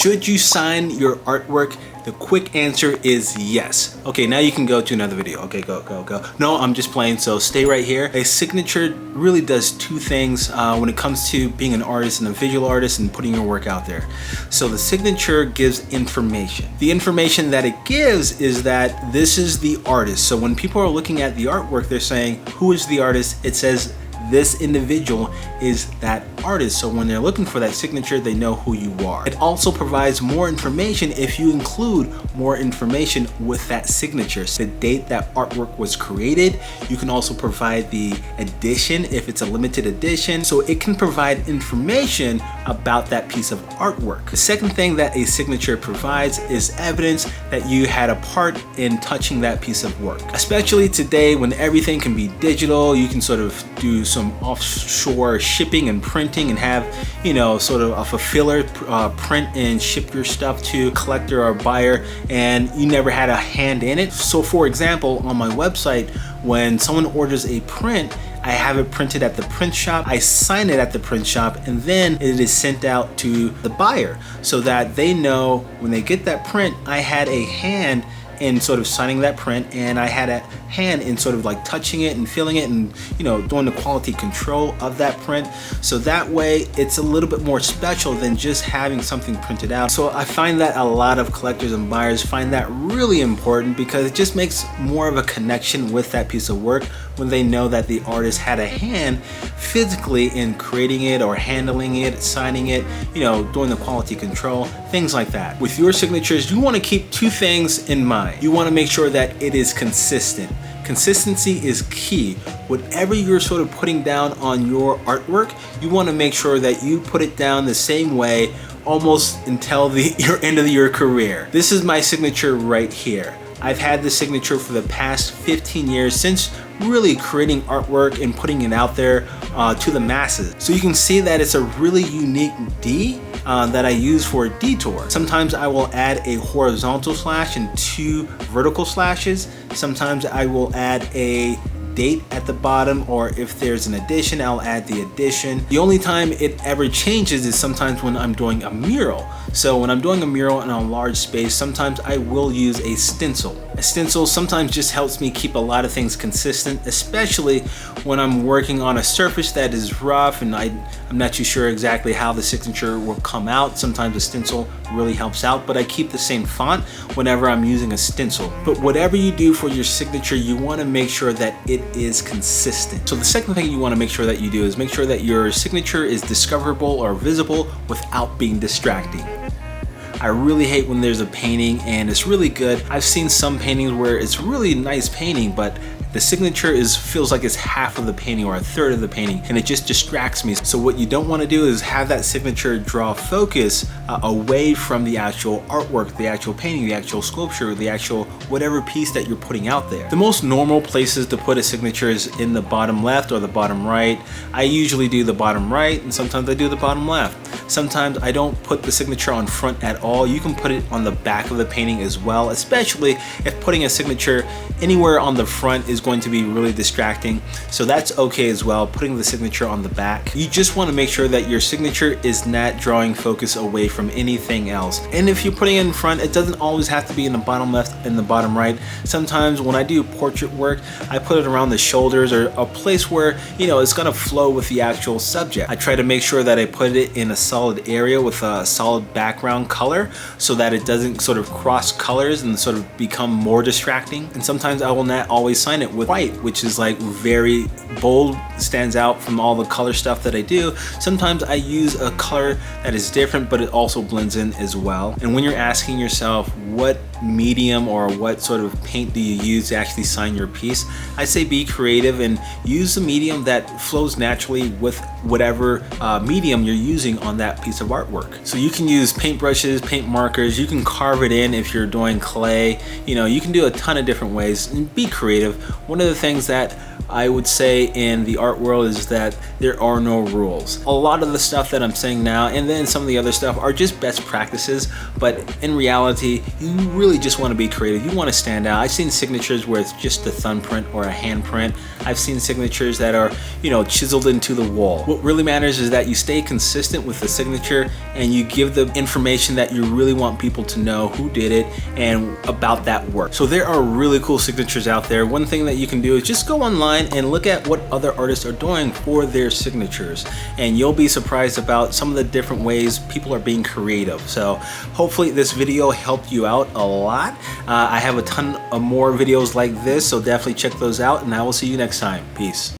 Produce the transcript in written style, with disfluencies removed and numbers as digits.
Should you sign your artwork? The quick answer is yes. Okay, now you can go to another video. Okay, go. No, I'm just playing, so stay right here. A signature really does two things when it comes to being an artist and a visual artist and putting your work out there. So the signature gives information. The information that it gives is that this is the artist. So when people are looking at the artwork, they're saying, who is the artist? It says, this individual is that artist. So when they're looking for that signature, they know who you are. It also provides more information if you include more information with that signature. So the date that artwork was created. You can also provide the edition if it's a limited edition. So it can provide information about that piece of artwork. The second thing that a signature provides is evidence that you had a part in touching that piece of work. Especially today when everything can be digital, you can sort of do some offshore shipping and printing and have, you know, sort of a fulfiller print and ship your stuff to a collector or buyer, and you never had a hand in it. So for example, on my website, when someone orders a print, I have it printed at the print shop, I sign it at the print shop, and then it is sent out to the buyer so that they know when they get that print, I had a hand in sort of signing that print, and I had a hand in sort of like touching it and feeling it and, you know, doing the quality control of that print. So that way it's a little bit more special than just having something printed out. So I find that a lot of collectors and buyers find that really important because it just makes more of a connection with that piece of work when they know that the artist had a hand physically in creating it or handling it, signing it, you know, doing the quality control, things like that. With your signatures, you want to keep two things in mind. You want to make sure that it is consistent. Consistency is key. Whatever you're sort of putting down on your artwork, you want to make sure that you put it down the same way almost until your end of your career. This is my signature right here. I've had this signature for the past 15 years since really creating artwork and putting it out there to the masses. So you can see that it's a really unique D that I use for a detour. Sometimes I will add a horizontal slash and two vertical slashes. Sometimes I will add a date at the bottom, or if there's an addition, I'll add the addition. The only time it ever changes is sometimes when I'm doing a mural. So when I'm doing a mural in a large space, sometimes I will use a stencil. A stencil sometimes just helps me keep a lot of things consistent, especially when I'm working on a surface that is rough and I'm not too sure exactly how the signature will come out. Sometimes a stencil really helps out, but I keep the same font whenever I'm using a stencil. But whatever you do for your signature, you want to make sure that it is consistent. So the second thing you want to make sure that you do is make sure that your signature is discoverable or visible without being distracting. I really hate when there's a painting and it's really good. I've seen some paintings where it's really nice painting, but the signature feels like it's half of the painting or a third of the painting, and it just distracts me. So what you don't want to do is have that signature draw focus away from the actual artwork, the actual painting, the actual sculpture, the actual whatever piece that you're putting out there. The most normal places to put a signature is in the bottom left or the bottom right. I usually do the bottom right, and sometimes I do the bottom left. Sometimes I don't put the signature on front at all. You can put it on the back of the painting as well, especially if putting a signature anywhere on the front is going to be really distracting. So that's okay as well, putting the signature on the back. You just want to make sure that your signature is not drawing focus away from anything else. And if you're putting it in front, it doesn't always have to be in the bottom left and the bottom right. Sometimes when I do portrait work, I put it around the shoulders or a place where, you know, it's gonna flow with the actual subject. I try to make sure that I put it in a solid area with a solid background color so that it doesn't sort of cross colors and sort of become more distracting. And sometimes I will not always sign it with white, which is like very bold, stands out from all the color stuff that I do. Sometimes I use a color that is different, but it also blends in as well. And when you're asking yourself what medium or what sort of paint do you use to actually sign your piece, I say be creative and use a medium that flows naturally with whatever medium you're using on that piece of artwork. So you can use paintbrushes, paint markers, you can carve it in if you're doing clay, you know, you can do a ton of different ways and be creative. One of the things that I would say in the art world is that there are no rules. A lot of the stuff that I'm saying now and then some of the other stuff are just best practices, but in reality, you really just want to be creative. You want to stand out. I've seen signatures where it's just a thumbprint or a handprint. I've seen signatures that are, you know, chiseled into the wall. What really matters is that you stay consistent with the signature and you give the information that you really want people to know who did it and about that work. So there are really cool signatures out there. One thing that you can do is just go online and look at what other artists are doing for their signatures, and you'll be surprised about some of the different ways people are being creative. So hopefully this video helped you out a lot. I have a ton of more videos like this, so definitely check those out, and I will see you next time. Peace.